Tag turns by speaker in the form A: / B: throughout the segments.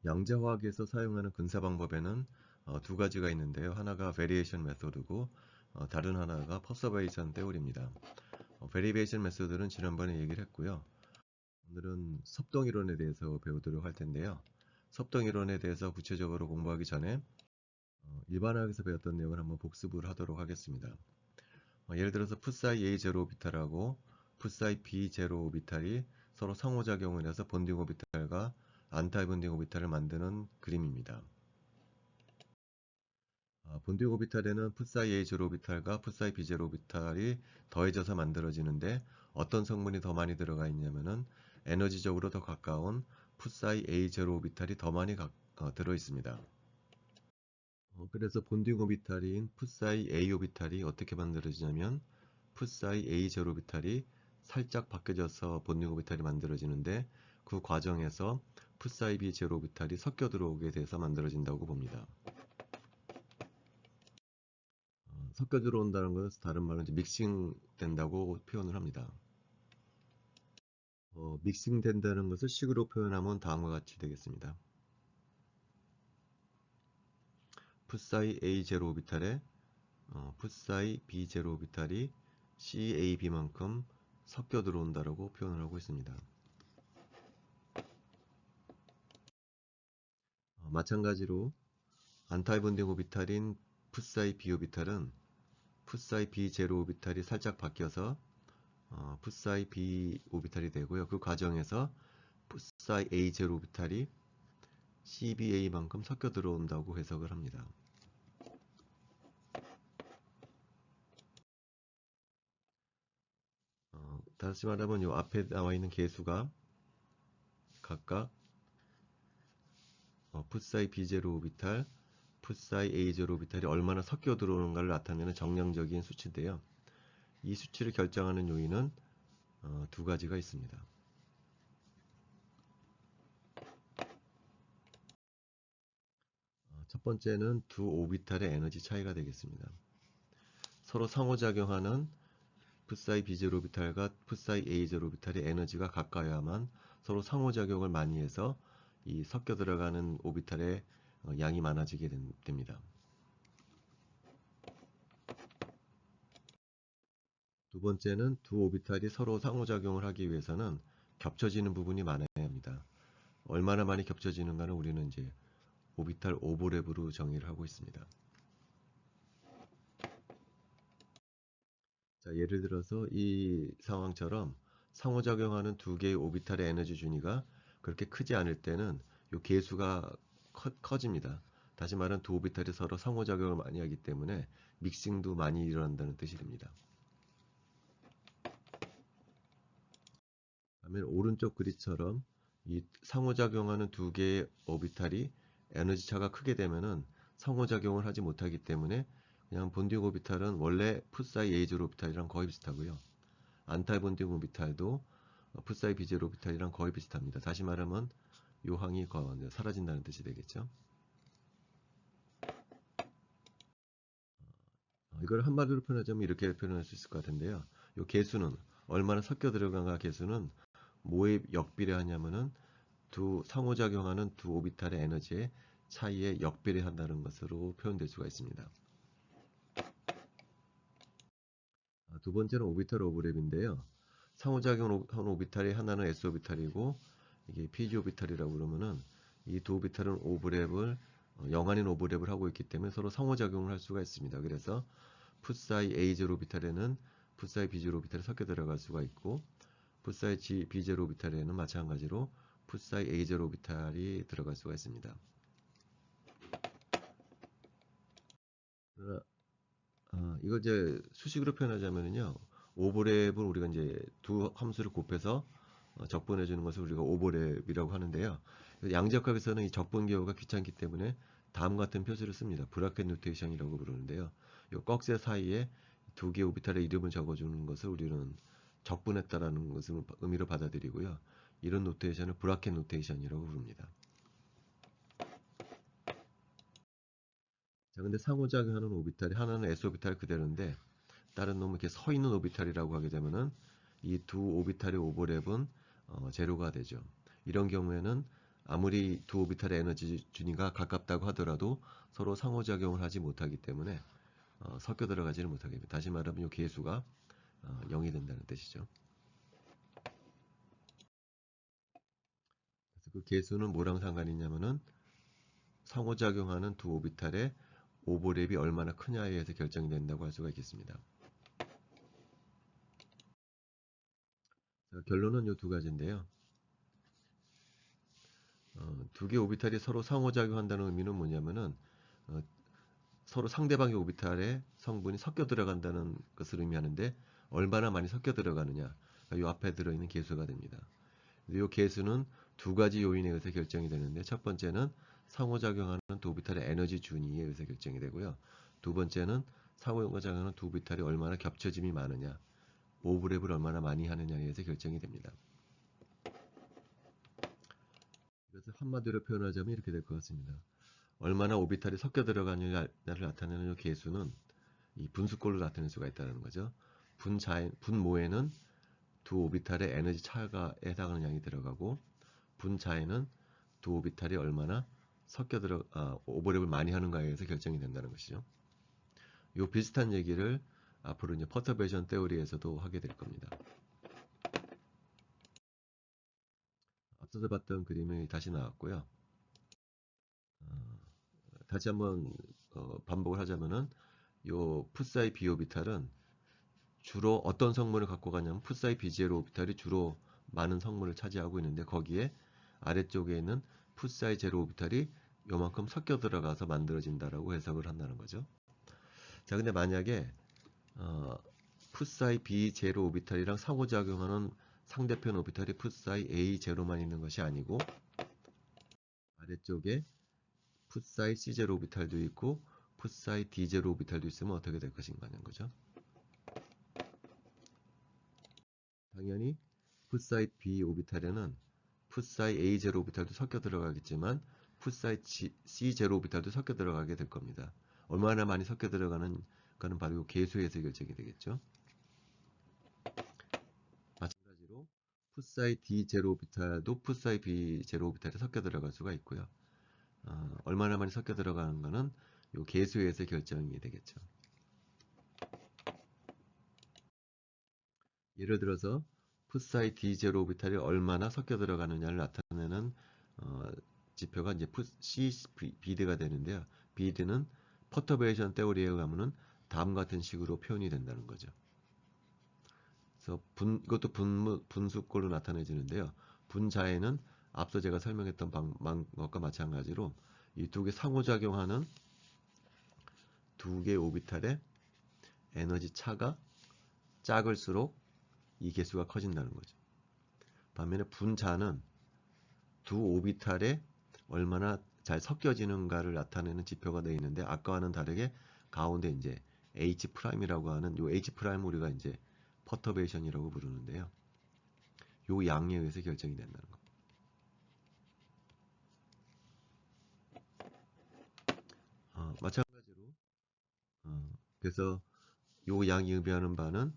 A: 양자화학에서 사용하는 근사 방법에는 두 가지가 있는데요. 하나가 베리에이션 메소드고 다른 하나가 퍼서베이션 테오리입니다. 베리에이션 메소드는 지난번에 얘기를 했고요. 오늘은 섭동 이론에 대해서 배우도록 할 텐데요. 섭동 이론에 대해서 구체적으로 공부하기 전에 일반화학에서 배웠던 내용을 한번 복습을 하도록 하겠습니다. 예를 들어서 풋사이 A0 오비탈하고 풋사이 B0 오비탈이 서로 상호작용을 해서 본딩 오비탈과 안타이 본딩 오비탈을 만드는 그림입니다. 본딩 오비탈에는 풋사이 A0 오비탈과 풋사이 B0 오비탈이 더해져서 만들어지는데 어떤 성분이 더 많이 들어가 있냐면은 에너지적으로 더 가까운 풋사이 A0 오비탈이 더 많이 들어 있습니다. 그래서 본딩 오비탈인 풋사이 A 오비탈이 어떻게 만들어지냐면 풋사이 A0 오비탈이 살짝 바뀌어져서 본딩 오비탈이 만들어지는데 그 과정에서 풋사이 B0 오비탈이 섞여 들어오게 돼서 만들어진다고 봅니다. 섞여 들어온다는 것은 다른 말로 이제 믹싱 된다고 표현을 합니다. 믹싱 된다는 것을 식으로 표현하면 다음과 같이 되겠습니다. 풋사이 A0 오비탈에 풋사이 B0 오비탈이 CAB만큼 섞여 들어온다고 표현을 하고 있습니다. 마찬가지로 안타이 본딩 오비탈인 풋사이 B 오비탈은 풋사이 B0 오비탈이 살짝 바뀌어서 풋사이 B 오비탈이 되고요. 그 과정에서 풋사이 A0 오비탈이 CBA만큼 섞여 들어온다고 해석을 합니다. 다시 말하면 이 앞에 나와 있는 계수가 각각 풋사이 B0 오비탈, 풋사이 A0 오비탈이 얼마나 섞여 들어오는가를 나타내는 정량적인 수치인데요. 이 수치를 결정하는 요인은 두 가지가 있습니다. 첫 번째는 두 오비탈의 에너지 차이가 되겠습니다. 서로 상호작용하는 풋사이 B0 오비탈과 풋사이 A0 오비탈의 에너지가 가까워야만 서로 상호작용을 많이 해서 이 섞여 들어가는 오비탈의 양이 많아지게 됩니다. 두 번째는 두 오비탈이 서로 상호작용을 하기 위해서는 겹쳐지는 부분이 많아야 합니다. 얼마나 많이 겹쳐지는가는 우리는 이제 오비탈 오버랩으로 정의를 하고 있습니다. 자, 예를 들어서 이 상황처럼 상호작용하는 두 개의 오비탈의 에너지 준위가 그렇게 크지 않을 때는 이 계수가 커집니다. 다시 말하면 두 오비탈이 서로 상호작용을 많이 하기 때문에 믹싱도 많이 일어난다는 뜻이 됩니다. 다음에 오른쪽 그림처럼 이 상호작용하는 두 개의 오비탈이 에너지 차가 크게 되면은 상호작용을 하지 못하기 때문에 그냥 본딩 오비탈은 원래 풋사이 A0 오비탈이랑 거의 비슷하고요. 안타이 본딩 오비탈도 풋사이 B0 오비탈이랑 거의 비슷합니다. 다시 말하면 요항이 사라진다는 뜻이 되겠죠. 이걸 한마디로 표현하자면 이렇게 표현할 수 있을 것 같은데요. 요 계수는 얼마나 섞여 들어간가 계수는 뭐에 역비례하냐면은 두 상호작용하는 두 오비탈의 에너지의 차이에 역비례한다는 것으로 표현될 수가 있습니다. 두 번째는 오비탈 오버랩인데요. 상호작용한 오비탈이 하나는 S 오비탈이고 이게 PG 오비탈이라고 그러면은 이 두 오비탈은 오버랩을 영한인 오버랩을 하고 있기 때문에 서로 상호작용을 할 수가 있습니다. 그래서 풋사이 A0 오비탈에는 풋사이 B0 오비탈이 섞여 들어갈 수가 있고 풋사이 B0 오비탈에는 마찬가지로 풋사이 A0 오비탈이 들어갈 수가 있습니다. 이거 이제 수식으로 표현하자면요. 오버랩을 우리가 이제 두 함수를 곱해서 적분해 주는 것을 우리가 오버랩이라고 하는데요. 양적학에서는 이 적분 기호가 귀찮기 때문에 다음 같은 표시를 씁니다. 브라켓 노테이션이라고 부르는데요. 이 꺽쇠 사이에 두 개의 오비탈의 이름을 적어주는 것을 우리는 적분했다라는 것을 의미로 받아들이고요. 이런 노테이션을 브라켓 노테이션이라고 부릅니다. 자, 근데 상호작용하는 오비탈이 하나는 S 오비탈 그대로인데 다른 놈은 이렇게 서 있는 오비탈이라고 하게 되면은 이 두 오비탈의 오버랩은 제로가 되죠. 이런 경우에는 아무리 두 오비탈의 에너지 준위가 가깝다고 하더라도 서로 상호작용을 하지 못하기 때문에 섞여 들어가지를 못하게 됩니다. 다시 말하면 이 계수가 0이 된다는 뜻이죠. 그래서 그 계수는 뭐랑 상관이 있냐면은 상호작용하는 두 오비탈의 오버랩이 얼마나 크냐에 의해서 결정이 된다고 할 수가 있겠습니다. 자, 결론은 이 두 가지인데요. 두 개의 오비탈이 서로 상호작용한다는 의미는 뭐냐면은 어, 서로 상대방의 오비탈에 성분이 섞여 들어간다는 것을 의미하는데 얼마나 많이 섞여 들어가느냐, 이 앞에 들어있는 계수가 됩니다. 이 계수는 두 가지 요인에 의해서 결정이 되는데 첫 번째는 상호작용하는 두 오비탈의 에너지 준위에 의해서 결정이 되고요. 두 번째는 상호작용하는 두 오비탈이 얼마나 겹쳐짐이 많으냐, 오버랩을 얼마나 많이 하느냐에 의해서 결정이 됩니다. 그래서 한마디로 표현하자면 이렇게 될 것 같습니다. 얼마나 오비탈이 섞여 들어가느냐를 나타내는 이 계수는 이 분수꼴로 나타낼 수가 있다는 거죠. 분모에는 두 오비탈의 에너지 차가 해당하는 양이 들어가고 분자에는 두 오비탈이 얼마나 오버랩을 많이 하는가에 의해서 결정이 된다는 것이죠. 이 비슷한 얘기를 앞으로 이제 퍼터베이션 테오리에서도 하게 될 겁니다. 앞서서 봤던 그림이 다시 나왔고요. 다시 한번 반복을 하자면은 요 풋사이 비오비탈은 주로 어떤 성분을 갖고 가냐면 풋사이 비제로 오비탈이 주로 많은 성분을 차지하고 있는데 거기에 아래쪽에 있는 풋사이 제로 오비탈이 요만큼 섞여 들어가서 만들어진다라고 해석을 한다는 거죠. 자, 근데 만약에 풋사이 B 제로 오비탈이랑 상호작용하는 상대편 오비탈이 풋사이 A 제로만 있는 것이 아니고 아래쪽에 풋사이 C 제로 오비탈도 있고 풋사이 D 제로 오비탈도 있으면 어떻게 될 것인가 하는 거죠. 당연히 풋사이 B 오비탈에는 풋사이 A 제로 오비탈도 섞여 들어가겠지만 풋사이 C 제로 오비탈도 섞여 들어가게 될 겁니다. 얼마나 많이 섞여 들어가는가는 바로 계수에서 결정이 되겠죠. 마찬가지로 풋사이 D 제로 오비탈도 풋사이 B 제로 오비탈에 섞여 들어갈 수가 있고요. 얼마나 많이 섞여 들어가는 거는 이 계수에서 결정이 되겠죠. 예를 들어서 풋사이 D 제로 오비탈이 얼마나 섞여 들어가느냐를 나타내는 지표가 이제 C 비드가 되는데요. 비드는 퍼터베이션 테오리에 의하면은 다음과 같은 식으로 표현이 된다는 거죠. 그래서 이것도 분수꼴로 나타내지는데요. 분자에는 앞서 제가 설명했던 것과 마찬가지로 이 두 개 상호작용하는 두 개의 오비탈의 에너지 차가 작을수록 이 개수가 커진다는 거죠. 반면에 분자는 두 오비탈에 얼마나 잘 섞여지는가를 나타내는 지표가 되어 있는데 아까와는 다르게 가운데 이제 H'이라고 하는 요 H'을 우리가 이제 퍼터베이션이라고 부르는데요. 요 양에 의해서 결정이 된다는 거. 마찬가지로 그래서 요 양이 의미하는 바는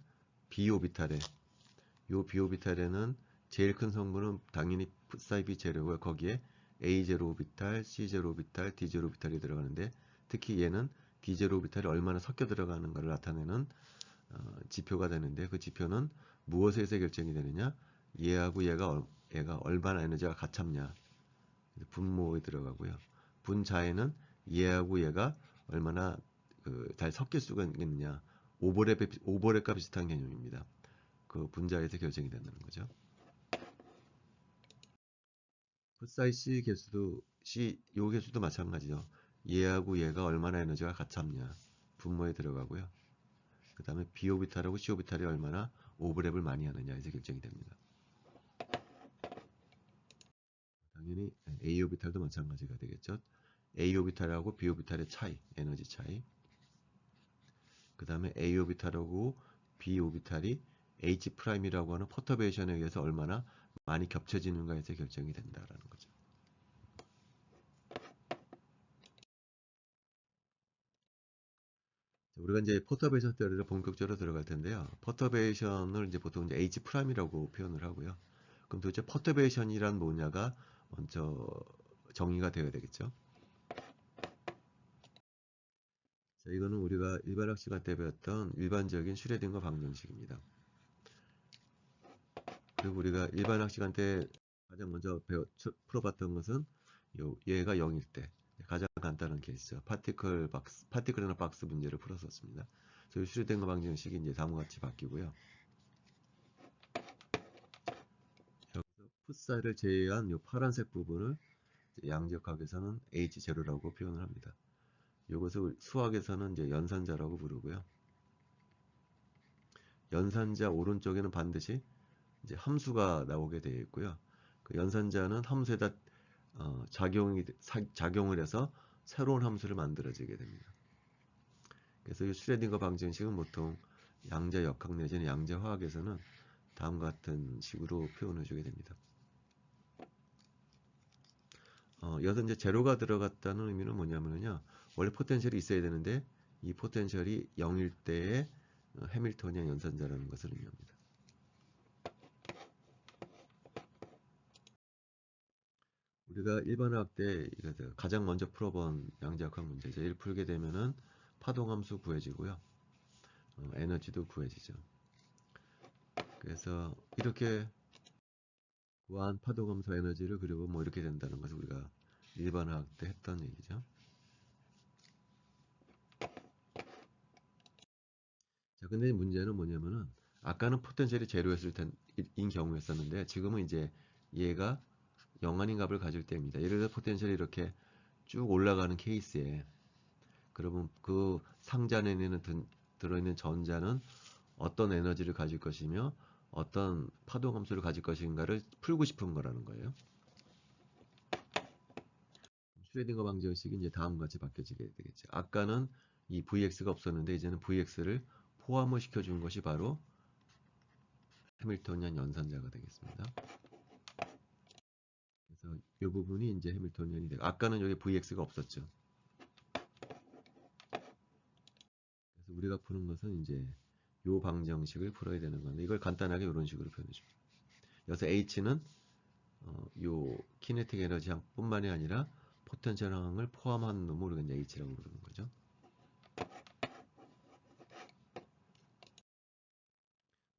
A: 비오비탈에 요 비오비탈에는 제일 큰 성분은 당연히 풋사이 B 제로고요. 거기에 A 제로 오비탈, C 제로 오비탈, D 제로 오비탈이 들어가는데 특히 얘는 D 제로 오비탈이 얼마나 섞여 들어가는가를 나타내는 지표가 되는데 그 지표는 무엇에 의해서 결정이 되느냐? 얘하고 얘가 얼마나 에너지가 가깝냐? 분모에 들어가고요. 분자에는 얘하고 얘가 얼마나 잘 섞일 수가 있느냐? 오버랩과 비슷한 개념입니다. 그 분자에서 결정이 된다는 거죠. 풋사이 요 개수도 마찬가지죠. 얘하고 얘가 얼마나 에너지가 같잡냐 분모에 들어가고요. 그 다음에 B오비탈하고 C오비탈이 얼마나 오버랩을 많이 하느냐에서 결정이 됩니다. 당연히 A오비탈도 마찬가지가 되겠죠. A오비탈하고 B오비탈의 차이, 에너지 차이. 그 다음에 A오비탈하고 B오비탈이 H'이라고 하는 퍼터베이션에 의해서 얼마나 많이 겹쳐지는가에서 결정이 된다라는 거죠. 우리가 이제 퍼터베이션 테오리를 본격적으로 들어갈 텐데요. 퍼터베이션을 이제 보통 이제 H'이라고 표현을 하고요. 그럼 도대체 퍼터베이션이란 뭐냐가 먼저 정의가 되어야 되겠죠. 자, 이거는 우리가 일반학 시간 때 배웠던 일반적인 슈레딩거 방정식입니다. 그리고 우리가 일반학 시간 때 가장 먼저 풀어봤던 것은 얘가 0일 때 가장 간단한 케이스죠. 파티클 인 박스 문제를 풀었었습니다. 그래서 슈레딩거 방정식이 이제 다음과 같이 바뀌고요. 여기서 풋사를 제외한 이 파란색 부분을 양지역학에서는 H0라고 표현을 합니다. 이것을 수학에서는 이제 연산자라고 부르고요. 연산자 오른쪽에는 반드시 이제 함수가 나오게 되어 있고요. 그 연산자는 함수에다 작용을 해서 새로운 함수를 만들어지게 됩니다. 그래서 이 슈레딩거 방정식은 보통 양자역학 내지는 양자화학에서는 다음과 같은 식으로 표현해 주게 됩니다. 여기서 이제 제로가 들어갔다는 의미는 뭐냐면요. 원래 포텐셜이 있어야 되는데 이 포텐셜이 0일 때의 해밀토니안 연산자라는 것을 의미합니다. 우리가 일반화학 때 가장 먼저 풀어본 양자역학 문제죠. 이를 풀게 되면은 파동함수 구해지고요. 에너지도 구해지죠. 그래서 이렇게 구한 파동함수 에너지를 그리고 뭐 이렇게 된다는 것을 우리가 일반화학 때 했던 얘기죠. 자, 근데 문제는 뭐냐면은 아까는 포텐셜이 제로였을 인 경우였었는데 지금은 이제 얘가 영한인 값을 가질 때입니다. 예를 들어 포텐셜이 이렇게 쭉 올라가는 케이스에 그러면 그 상자 내에는 들어있는 전자는 어떤 에너지를 가질 것이며 어떤 파동 함수를 가질 것인가를 풀고 싶은 거라는 거예요. 슈레딩거 방정식이 이제 다음과 같이 바뀌어지게 되겠죠. 아까는 이 Vx가 없었는데 이제는 Vx를 포함을 시켜준 것이 바로 해밀토니안 연산자가 되겠습니다. 그래서 이 부분이 이제 해밀토니안이 되고 아까는 여기 Vx가 없었죠. 그래서 우리가 푸는 것은 이제 요 방정식을 풀어야 되는 건데 이걸 간단하게 이런 식으로 표현해 줍니다. 여기서 H는 요 키네틱 에너지 항뿐만이 아니라 포텐셜 항을 포함한 놈을 우리가 이제 H라고 부르는 거죠.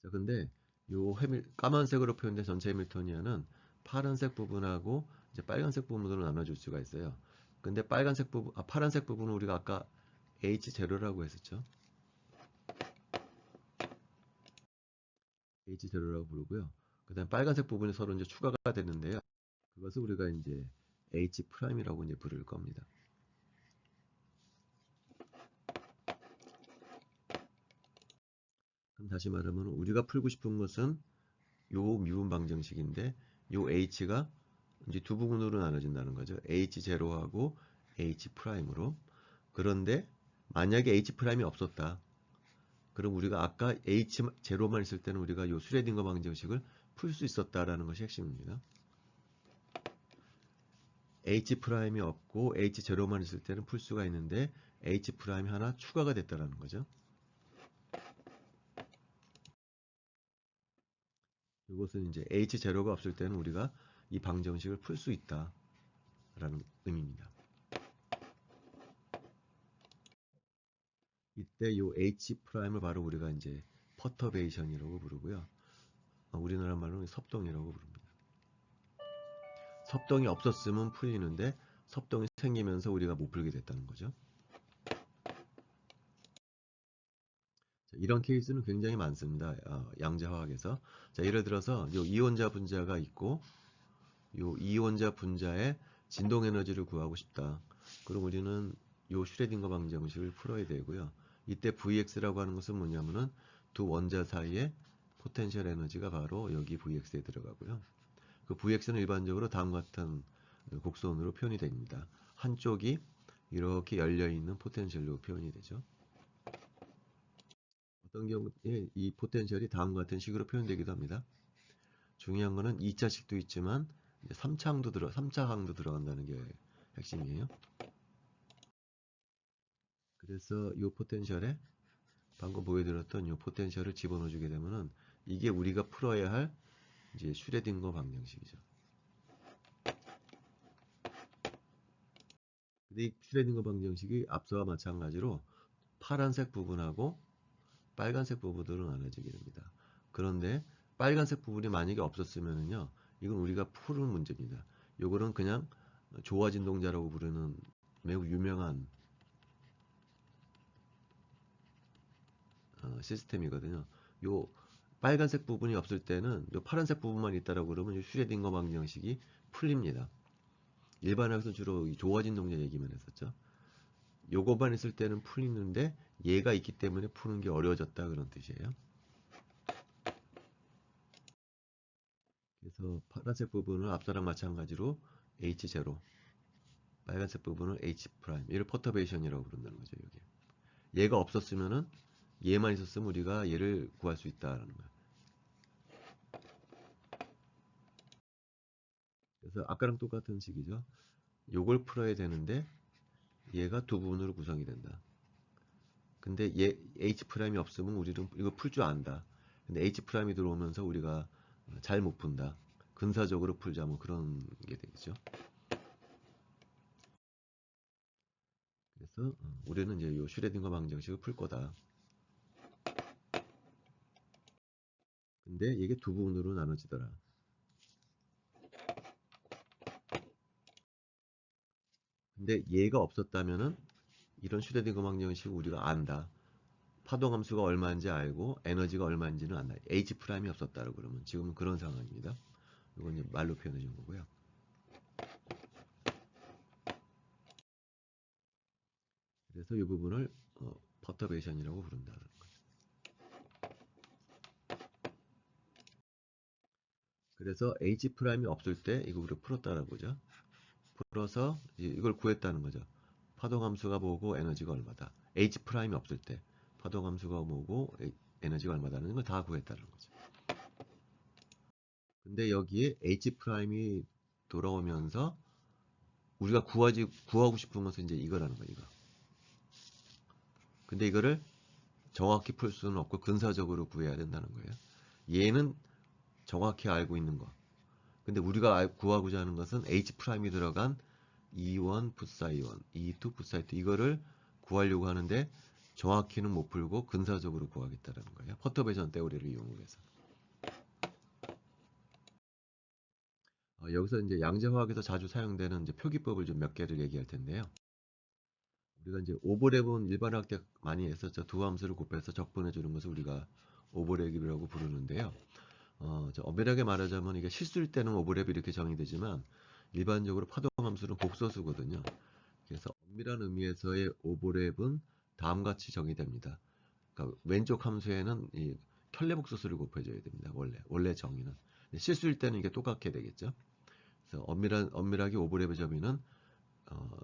A: 자, 근데 요 까만색으로 표현된 전체 해밀토니안은 파란색 부분하고 이제 빨간색 부분으로 나눠줄 수가 있어요. 근데 파란색 부분은 우리가 아까 H0라고 했었죠. H0라고 부르고요. 그 다음 빨간색 부분이 서로 이제 추가가 됐는데요. 그것을 우리가 이제 H'이라고 이제 부를 겁니다. 그럼 다시 말하면 우리가 풀고 싶은 것은 요 미분 방정식인데 요 H가 이제 두 부분으로 나눠진다는 거죠. H0하고 H'으로. 그런데 만약에 H'이 없었다. 그럼 우리가 아까 H0만 있을 때는 우리가 요 슈레딩거 방정식을 풀 수 있었다라는 것이 핵심입니다. H'이 없고 H0만 있을 때는 풀 수가 있는데 H' 하나 추가가 됐다라는 거죠. 이것은 이제 H0가 없을 때는 우리가 이 방정식을 풀 수 있다라는 의미입니다. 이때 요 H'을 바로 우리가 이제 퍼터베이션이라고 부르고요. 우리나라 말로는 섭동이라고 부릅니다. 섭동이 없었으면 풀리는데 섭동이 생기면서 우리가 못 풀게 됐다는 거죠. 이런 케이스는 굉장히 많습니다. 양자화학에서. 자, 예를 들어서 요 이온자 분자가 있고 요 이온자 분자의 진동 에너지를 구하고 싶다. 그럼 우리는 요 슈레딩거 방정식을 풀어야 되고요. 이때 Vx라고 하는 것은 뭐냐면은 두 원자 사이의 포텐셜 에너지가 바로 여기 Vx에 들어가고요. 그 Vx는 일반적으로 다음과 같은 곡선으로 표현이 됩니다. 한쪽이 이렇게 열려있는 포텐셜로 표현이 되죠. 어떤 경우에 이 포텐셜이 다음과 같은 식으로 표현되기도 합니다. 중요한 거는 2차식도 있지만 3차항도 들어간다는 게 핵심이에요. 그래서 이 포텐셜에 방금 보여드렸던 이 포텐셜을 집어넣어 주게 되면은 이게 우리가 풀어야 할 이제 슈레딩거 방정식이죠. 근데 이 슈레딩거 방정식이 앞서와 마찬가지로 파란색 부분하고 빨간색 부분으로 나눠지게 됩니다. 그런데 빨간색 부분이 만약에 없었으면은요, 이건 우리가 푸는 문제입니다. 요거는 그냥 조화진 동자라고 부르는 매우 유명한 시스템이거든요. 요 빨간색 부분이 없을 때는 요 파란색 부분만 있다라고 그러면 이 슈레딩거 방정식이 풀립니다. 일반학에서 주로 이 조화진 동자 얘기만 했었죠. 요거만 있을 때는 풀리는데 얘가 있기 때문에 푸는 게 어려워졌다 그런 뜻이에요. 그래서 파란색 부분은 앞서랑 마찬가지로 H0, 빨간색 부분은 H 프라임. 이를 퍼터베이션이라고 부른다는 거죠, 여기. 얘가 없었으면은 얘만 있었으면 우리가 얘를 구할 수 있다라는 거예요. 그래서 아까랑 똑같은 식이죠. 요걸 풀어야 되는데 얘가 두 부분으로 구성이 된다. 근데 얘 H 프라임이 없으면 우리는 이거 풀 줄 안다. 근데 H 프라임이 들어오면서 우리가 잘 못 푼다. 근사적으로 풀자 뭐 그런 게 되겠죠. 그래서 우리는 이제 요 슈레딩거 방정식을 풀 거다. 근데 이게 두 부분으로 나눠지더라. 근데 얘가 없었다면은 이런 슈레딩거 방정식 우리가 안다. 파동함수가 얼마인지 알고 에너지가 얼마인지는 안다. H 프라임이 없었다고 그러면 지금은 그런 상황입니다. 이건 이제 말로 표현해 준 거고요. 그래서 이 부분을 퍼터베이션이라고 부른다는 거죠. 그래서 H 프라임이 없을 때 이거 우리가 풀었다라고 보죠. 풀어서 이걸 구했다는 거죠. 파동함수가 뭐고 에너지가 얼마다. H 프라임이 없을 때 파동함수가 뭐고 에너지가 얼마다는 걸 다 구했다는 거죠. 근데 여기에 H 프라임이 돌아오면서 우리가 구하고 싶은 것은 이제 이거라는 거예요. 이거. 근데 이거를 정확히 풀 수는 없고 근사적으로 구해야 된다는 거예요. 얘는 정확히 알고 있는 거. 근데 우리가 구하고자 하는 것은 H 프라임이 들어간 E1 붓사이원, E2 붓사이트 이거를 구하려고 하는데 정확히는 못 풀고 근사적으로 구하겠다는 거예요. 퍼터베이션 테오리를 이용해서. 여기서 이제 양자화학에서 자주 사용되는 이제 표기법을 좀 몇 개를 얘기할 텐데요. 우리가 이제 오버랩은 일반화학 때 많이 했었죠. 두 함수를 곱해서 적분해 주는 것을 우리가 오버랩이라고 부르는데요. 엄밀하게 말하자면 이게 실수일 때는 오버랩이 이렇게 정의되지만 일반적으로 파동함수는 복소수거든요. 그래서 엄밀한 의미에서의 오버랩은 다음과 같이 정의됩니다. 그러니까 왼쪽 함수에는 이 켤레복소수를 곱해줘야 됩니다. 원래 정의는. 실수일 때는 이게 똑같게 되겠죠. 그래서 엄밀하게 오버랩의 정의는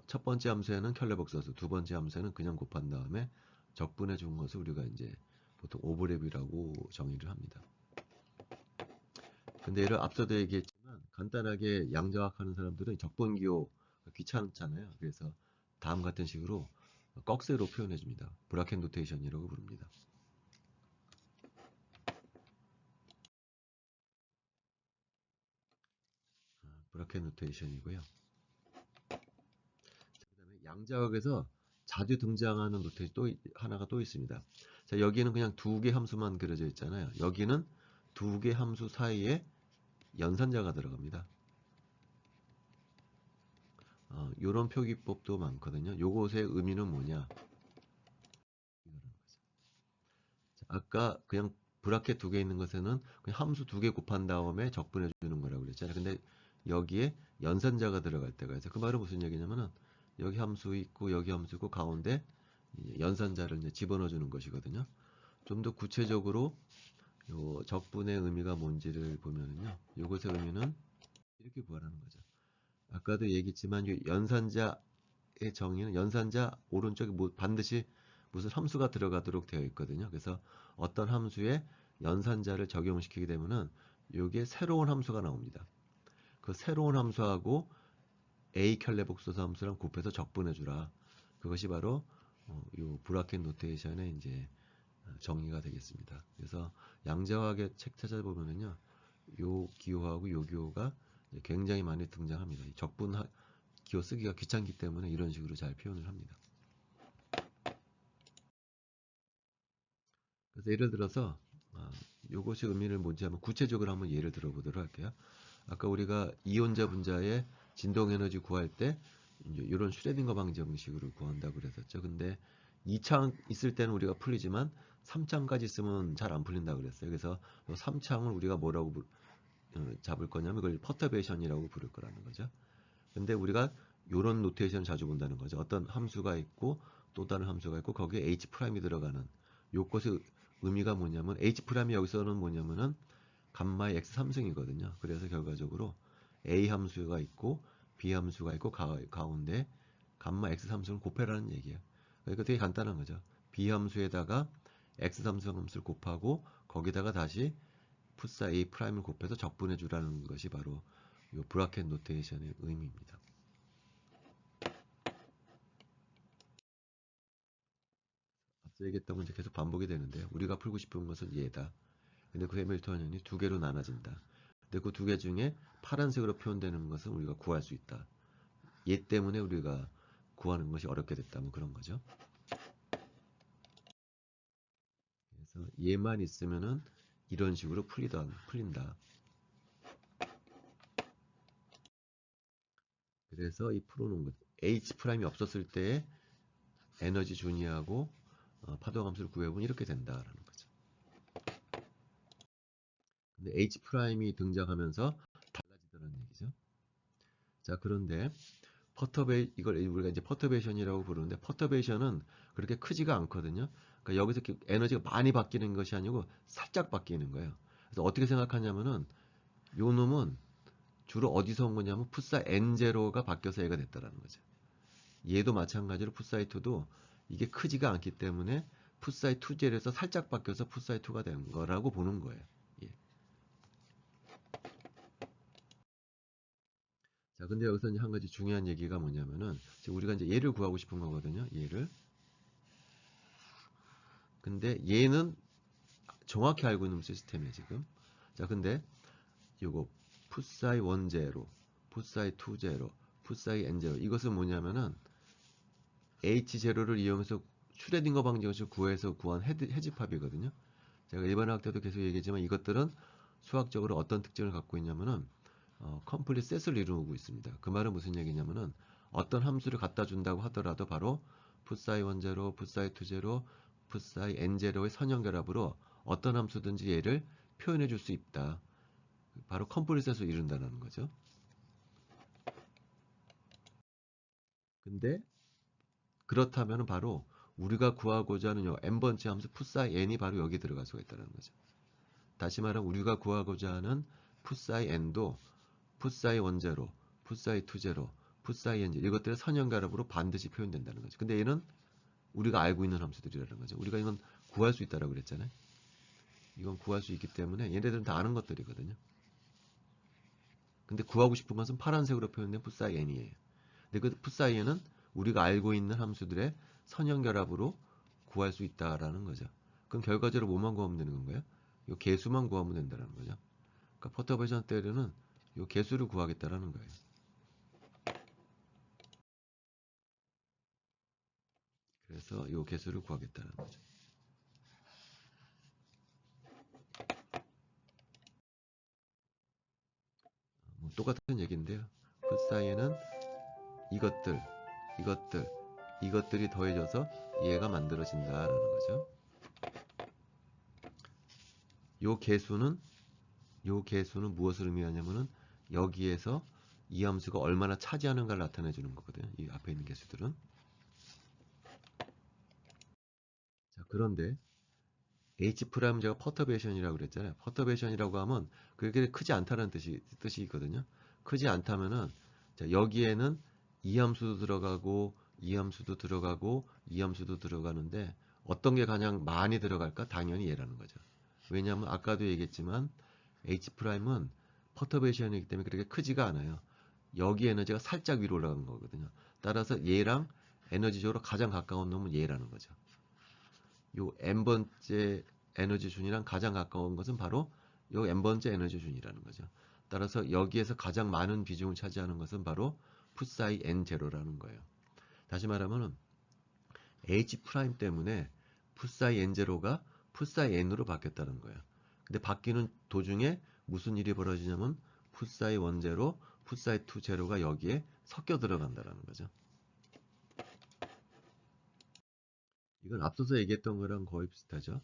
A: 첫 번째 함수에는 켤레복소수, 두 번째 함수에는 그냥 곱한 다음에 적분해 준 것을 우리가 이제 보통 오버랩이라고 정의를 합니다. 근데 얘를 앞서도 얘기했지만 간단하게 양자학 하는 사람들은 적분기호 귀찮잖아요. 그래서 다음 같은 식으로 꺽쇠로 표현해 줍니다. 브라켓 노테이션이라고 부릅니다. 브라켓 노테이션이고요. 그다음에 양자학에서 자주 등장하는 노테이션 하나가 또 있습니다. 자, 여기는 그냥 두 개 함수만 그려져 있잖아요. 여기는 두 개 함수 사이에 연산자가 들어갑니다. 이런 표기법도 많거든요. 요것의 의미는 뭐냐? 자, 아까 그냥 브라켓 두 개 있는 것에는 그냥 함수 두 개 곱한 다음에 적분해 주는 거라고 그랬잖아요. 근데 여기에 연산자가 들어갈 때가 있어요. 그 말은 무슨 얘기냐면은 여기 함수 있고 여기 함수 있고 가운데 연산자를 이제 집어넣어 주는 것이거든요. 좀 더 구체적으로 요 적분의 의미가 뭔지를 보면은요. 요것의 의미는 이렇게 구하라는 거죠. 아까도 얘기했지만 이 연산자의 정의는 연산자 오른쪽에 반드시 무슨 함수가 들어가도록 되어 있거든요. 그래서 어떤 함수에 연산자를 적용시키게 되면은 이게 새로운 함수가 나옵니다. 그 새로운 함수하고 A 켤레복소수 함수랑 곱해서 적분해 주라. 그것이 바로 이 브라켓 노테이션의 이제 정의가 되겠습니다. 그래서 양자화학의 책 찾아보면은요, 요 기호하고 요 기호가 굉장히 많이 등장합니다. 적분 기호 쓰기가 귀찮기 때문에 이런 식으로 잘 표현을 합니다. 그래서 예를 들어서 이것이 의미를 뭔지 한번 구체적으로 한번 예를 들어보도록 할게요. 아까 우리가 이온자 분자의 진동 에너지 구할 때 이제 이런 슈레딩거 방정식으로 구한다고 그랬었죠. 근데 2창 있을 때는 우리가 풀리지만 3창까지 있으면 잘 안 풀린다고 그랬어요. 그래서 3창을 우리가 뭐라고 잡을 거냐면 이걸 퍼터베이션이라고 부를 거라는 거죠. 근데 우리가 이런 노테이션을 자주 본다는 거죠. 어떤 함수가 있고 또 다른 함수가 있고 거기에 H'이 들어가는 요것의 의미가 뭐냐면 H'이 여기서는 뭐냐면은 감마의 x3승이거든요. 그래서 결과적으로 A 함수가 있고 B 함수가 있고 가운데 감마 x3승을 곱해라는 얘기예요. 그러니까 되게 간단한 거죠. B 함수에다가 x3승 함수를 곱하고 거기다가 다시 푸사 A'을 곱해서 적분해 주라는 것이 바로 이 브라켓 노테이션의 의미입니다. 앞서 얘기했던 건 이제 계속 반복이 되는데요. 우리가 풀고 싶은 것은 얘다. 근데 그 해밀턴ion이 두 개로 나눠진다. 근데 그 두 개 중에 파란색으로 표현되는 것은 우리가 구할 수 있다. 얘 때문에 우리가 구하는 것이 어렵게 됐다. 뭐 그런 거죠. 그래서 얘만 있으면은 이런 식으로 풀린다. 그래서 이 풀어놓은 것 H'이 없었을 때 에너지 준위하고 파동함수를 구해보면 이렇게 된다라는 거죠. 근데 H'이 등장하면서 달라지더라는 얘기죠. 자, 그런데 이걸 우리가 이제 퍼터베이션이라고 부르는데 퍼터베이션은 그렇게 크지가 않거든요. 그러니까 여기서 에너지가 많이 바뀌는 것이 아니고 살짝 바뀌는 거예요. 그래서 어떻게 생각하냐면은 요 놈은 주로 어디서 온 거냐면 풋사 N0가 바뀌어서 얘가 됐다라는 거죠. 얘도 마찬가지로 풋사이 2도 이게 크지가 않기 때문에 풋사이 2젤에서 살짝 바뀌어서 풋사이 2가 된 거라고 보는 거예요. 예. 자, 근데 여기서 이제 한 가지 중요한 얘기가 뭐냐면은 지금 우리가 이제 얘를 구하고 싶은 거거든요. 얘를. 근데 얘는 정확히 알고 있는 시스템이에요, 지금. 자, 근데 요거 풋사이 1제로, 풋사이 2제로, 풋사이 N제로 이것은 뭐냐면은 H0를 이용해서 슈레딩거 방정식을 구해서 구한 해집합이거든요. 제가 이번 학기 때도 계속 얘기했지만 이것들은 수학적으로 어떤 특징을 갖고 있냐면은 컴플릿 셋을 이루고 있습니다. 그 말은 무슨 얘기냐면은 어떤 함수를 갖다 준다고 하더라도 바로 풋사이 1제로, 풋사이 2제로, 풋사이 N제로의 선형결합으로 어떤 함수든지 얘를 표현해 줄 수 있다. 바로 컴플릿 셋을 이룬다는 거죠. 근데 그렇다면 바로 우리가 구하고자 하는 요 n번째 함수 풋사이 n이 바로 여기 들어갈 수가 있다는 거죠. 다시 말하면 우리가 구하고자 하는 풋사이 n도 풋사이 1제로, 풋사이 2제로, 풋사이 n제로 이것들의 선형결합으로 반드시 표현된다는 거죠. 근데 얘는 우리가 알고 있는 함수들이라는 거죠. 우리가 이건 구할 수 있다라고 그랬잖아요. 이건 구할 수 있기 때문에 얘네들은 다 아는 것들이거든요. 근데 구하고 싶은 것은 파란색으로 표현된 풋사이 n이에요. 근데 그 풋사이 n은 우리가 알고 있는 함수들의 선형결합으로 구할 수 있다라는 거죠. 그럼 결과적으로 뭐만 구하면 되는 건가요? 이 개수만 구하면 된다는 거죠. 그러니까 퍼터베이션 때는 이 개수를 구하겠다라는 거예요. 그래서 이 개수를 구하겠다는 거죠. 뭐 똑같은 얘기인데요. 그 사이에는 이것들, 이것들, 이것들이 더해져서 얘가 만들어진다라는 거죠. 요 개수는 요 개수는 무엇을 의미하냐면은 여기에서 이 함수가 얼마나 차지하는가를 나타내 주는 거거든요. 이 앞에 있는 개수들은. 자, 그런데 H 프라임 제가 퍼터베이션이라고 그랬잖아요. 퍼터베이션이라고 하면 그게 크지 않다는 뜻이거든요. 크지 않다면은 자, 여기에는 이 함수도 들어가고 이 함수도 들어가고 이 함수도 들어가는데 어떤 게 가장 많이 들어갈까? 당연히 얘라는 거죠. 왜냐하면 아까도 얘기했지만 H 프라임은 퍼터베이션이기 때문에 그렇게 크지가 않아요. 여기 에너지가 살짝 위로 올라간 거거든요. 따라서 얘랑 에너지적으로 가장 가까운 놈은 얘라는 거죠. 요 n번째 에너지 준이랑 가장 가까운 것은 바로 요 n번째 에너지 준이라는 거죠. 따라서 여기에서 가장 많은 비중을 차지하는 것은 바로 풋사이 n0라는 거예요. 다시 말하면 h 프라임 때문에 풋사이 n0가 풋사이 n으로 바뀌었다는 거예요. 근데 바뀌는 도중에 무슨 일이 벌어지냐면 풋사이 10, 풋사이 20가 여기에 섞여 들어간다는 거죠. 이건 앞서서 얘기했던 거랑 거의 비슷하죠.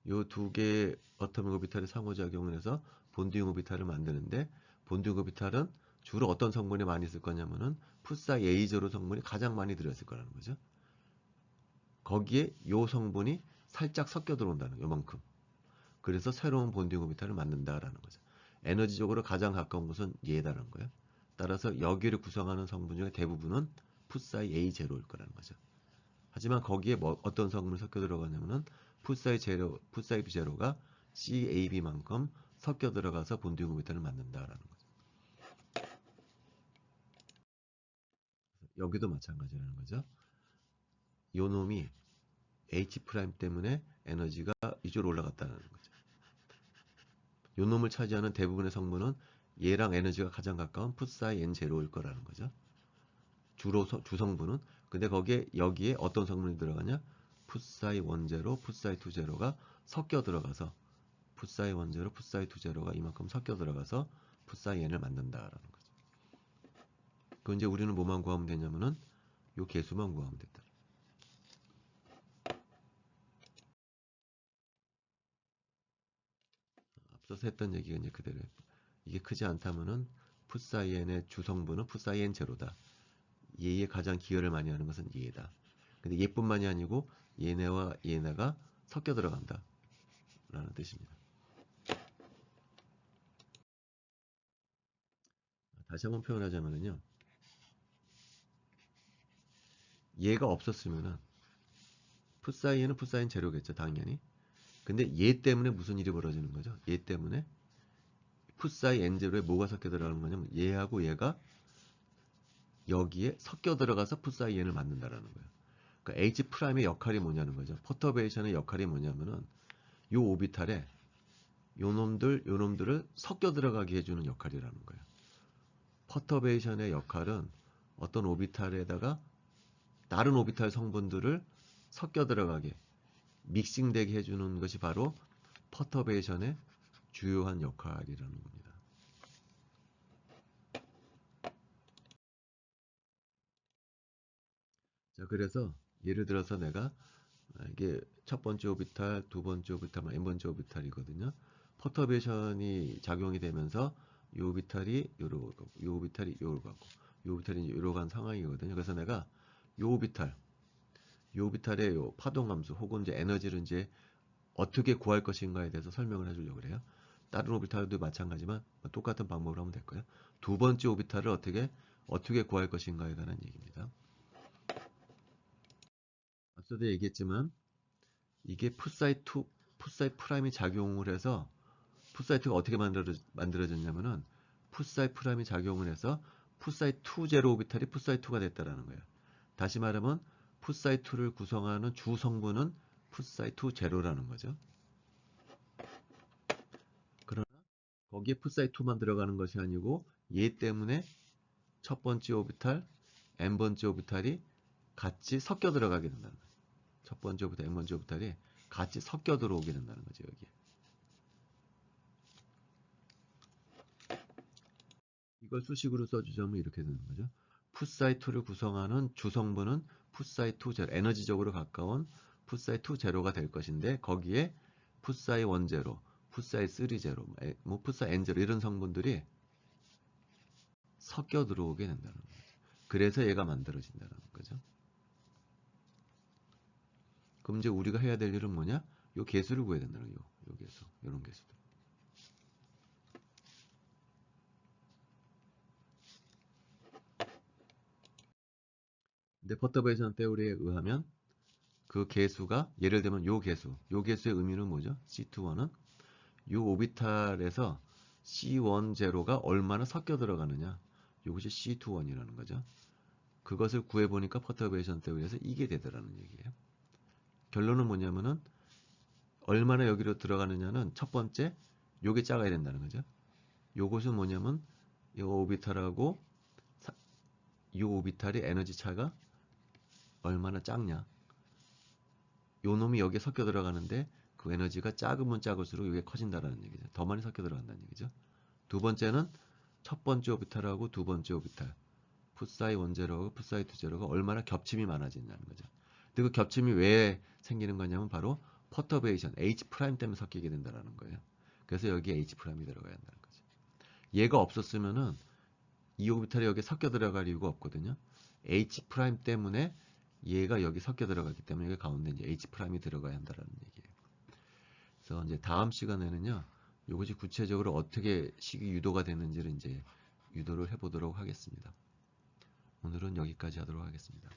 A: 요 두 개의 어토믹 오비탈이 상호작용을 해서 본딩 오비탈을 만드는데, 본딩 오비탈은 주로 어떤 성분이 많이 있을 거냐면은 풋사이 A0 성분이 가장 많이 들어있을 거라는 거죠. 거기에 요 성분이 살짝 섞여 들어온다는 요만큼. 그래서 새로운 본딩 오비탈을 만든다라는 거죠. 에너지적으로 가장 가까운 것은 얘다라는 거예요. 따라서 여기를 구성하는 성분 중에 대부분은 풋사이 A0일 거라는 거죠. 하지만 거기에 어떤 성분이 섞여 들어가냐면은 풋사이 B0가 CAB만큼 섞여 들어가서 본딩 오비탈을 만든다라는 거죠. 여기도 마찬가지라는 거죠. 요 놈이 H 프라임 때문에 에너지가 이쪽으로 올라갔다는 거죠. 요 놈을 차지하는 대부분의 성분은 얘랑 에너지가 가장 가까운 풋사이 N0일 거라는 거죠. 주로 주성분은. 근데 거기에 여기에 어떤 성분이 들어가냐? 풋사이 10, 풋사이 20가 섞여 들어가서 풋사이 10, 풋사이 20가 이만큼 섞여 들어가서 풋사이 N을 만든다라는 거죠. 그 이제 우리는 뭐만 구하면 되냐면은 요 개수만 구하면 된다. 앞서서 했던 얘기가 이제 그대로 이게 크지 않다면은 풋사이 N의 주성분은 풋사이 N0다. 얘에 가장 기여를 많이 하는 것은 얘다. 근데 얘뿐만이 아니고 얘네와 얘네가 섞여 들어간다 라는 뜻입니다. 다시 한번 표현하자면요, 얘가 없었으면은 풋사이에는 풋사이는 제로겠죠, 당연히. 근데 얘 때문에 무슨 일이 벌어지는 거죠? 얘 때문에 풋사이 N0에 뭐가 섞여 들어가는 거냐면 얘하고 얘가 여기에 섞여 들어가서 풋사이 N을 만든다라는 거예요. 그러니까 H 프라임의 역할이 뭐냐는 거죠. 퍼터베이션의 역할이 뭐냐면은 요 오비탈에 요놈들을 섞여 들어가게 해주는 역할이라는 거예요. 퍼터베이션의 역할은 어떤 오비탈에다가 다른 오비탈 성분들을 섞여 들어가게, 믹싱되게 해주는 것이 바로 퍼터베이션의 주요한 역할이라는 겁니다. 자, 그래서 예를 들어서 내가 이게 첫 번째 오비탈, 두 번째 오비탈, n번째 오비탈이거든요. 퍼터베이션이 작용이 되면서 이 오비탈이 요로 가고, 이 오비탈이 요로 가고, 이 오비탈이 요로 간 상황이거든요. 그래서 내가 이 오비탈의 요 파동 함수 혹은 이제 에너지를 이제 어떻게 구할 것인가에 대해서 설명을 해주려고 그래요. 다른 오비탈도 마찬가지만 똑같은 방법으로 하면 될 거예요. 두 번째 오비탈을 어떻게 구할 것인가에 관한 얘기입니다. 앞서도 얘기했지만 이게 풋사이 프라임이 작용을 해서 풋사이2가 어떻게 만들어졌냐면은 풋사이 프라임이 작용을 해서 풋사이 2 제로 오비탈이 풋사이 2가 됐다라는 거예요. 다시 말하면 풋사이 2를 구성하는 주 성분은 풋사이 2 제로라는 거죠. 그러나 거기에 풋사이 2만 들어가는 것이 아니고 얘 때문에 첫 번째 오비탈, n번째 오비탈이 같이 섞여 들어가게 된다는 거예요. 첫 번째 오비탈, n번째 오비탈이 같이 섞여 들어오게 된다는 거죠, 여기에. 이걸 수식으로 써주자면 이렇게 되는 거죠. 풋사이2를 구성하는 주성분은 풋사이2 제로, 에너지적으로 가까운 풋사이2 제로가 될 것인데 거기에 풋사이1 제로, 풋사이3 제로, 뭐 풋사이 n 제로 이런 성분들이 섞여 들어오게 된다는 거죠. 그래서 얘가 만들어진다는 거죠. 그럼 이제 우리가 해야 될 일은 뭐냐? 요 개수를 구해야 된다는 거예요. 요 개수, 요런 개수들. 근데 퍼터베이션 테오리에 의하면 그 개수가 예를 들면 요 개수의 의미는 뭐죠? C21은 요 오비탈에서 C10가 얼마나 섞여 들어가느냐, 이것이 C21이라는 거죠. 그것을 구해보니까 퍼터베이션 테오리에서 이게 되더라는 얘기예요. 결론은 뭐냐면은 얼마나 여기로 들어가느냐는 첫 번째 요게 작아야 된다는 거죠. 요것은 뭐냐면 요 오비탈하고 이 오비탈이 에너지 차가 얼마나 작냐. 요 놈이 여기에 섞여 들어가는데 그 에너지가 작으면 작을수록 이게 커진다라는 얘기죠. 더 많이 섞여 들어간다는 얘기죠. 두 번째는 첫 번째 오비탈하고 두 번째 오비탈 풋사이 1제로하고 풋사이 2제로가 얼마나 겹침이 많아지냐는 거죠. 근데 그 겹침이 왜 생기는 거냐면 바로 퍼터베이션 H' 때문에 섞이게 된다는 거예요. 그래서 여기에 H' 들어가야 한다는 거죠. 얘가 없었으면은 이 오비탈이 여기 섞여 들어갈 이유가 없거든요. H' 때문에 얘가 여기 섞여 들어가기 때문에 여기 가운데 이제 H'이 들어가야 한다는 얘기예요. 그래서 이제 다음 시간에는요, 이것이 구체적으로 어떻게 식이 유도가 되는지를 이제 유도를 해보도록 하겠습니다. 오늘은 여기까지 하도록 하겠습니다.